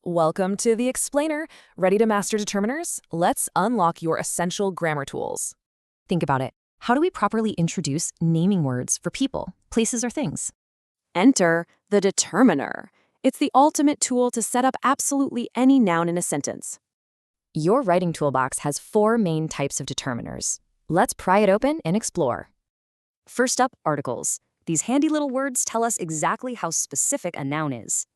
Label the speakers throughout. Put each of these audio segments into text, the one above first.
Speaker 1: Welcome to the Explainer. Ready to master determiners? Let's unlock your essential grammar tools.
Speaker 2: Think about it. How do we properly introduce naming words for people, places, or things?
Speaker 3: Enter the determiner. It's the ultimate tool to set up absolutely any noun in a sentence.
Speaker 2: Your writing toolbox has 4 main types of determiners. Let's pry it open and explore. First up, articles. These handy little words tell us exactly how specific a noun is.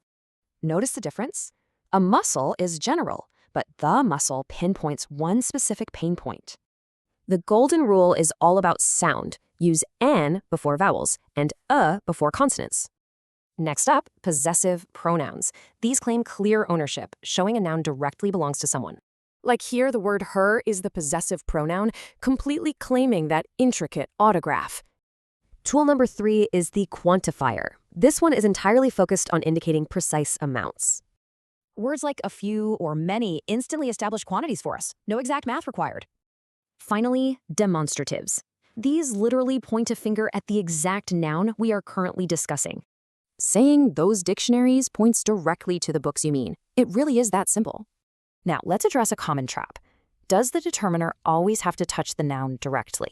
Speaker 2: Notice the difference? A muscle is general, but the muscle pinpoints one specific pain point. The golden rule is all about sound. Use N before vowels and before consonants. Next up, possessive pronouns. These claim clear ownership, showing a noun directly belongs to someone. Like here, the word her is the possessive pronoun, completely claiming that intricate autograph. Tool number 3 is the quantifier. This one is entirely focused on indicating precise amounts. Words like a few or many instantly establish quantities for us. No exact math required. Finally, demonstratives. These literally point a finger at the exact noun we are currently discussing. Saying those dictionaries points directly to the books you mean. It really is that simple. Now, let's address a common trap. Does the determiner always have to touch the noun directly?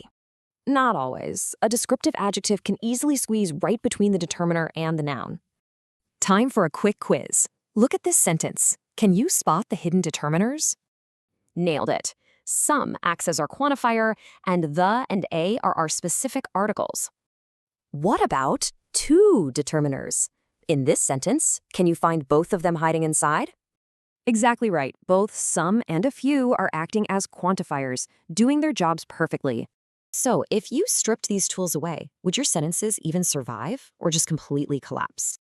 Speaker 2: Not always. A descriptive adjective can easily squeeze right between the determiner and the noun. Time for a quick quiz. Look at this sentence. Can you spot the hidden determiners? Nailed it. Some acts as our quantifier, and the and a are our specific articles. What about two determiners? In this sentence, can you find both of them hiding inside? Exactly right. Both some and a few are acting as quantifiers, doing their jobs perfectly. So if you stripped these tools away, would your sentences even survive or just completely collapse?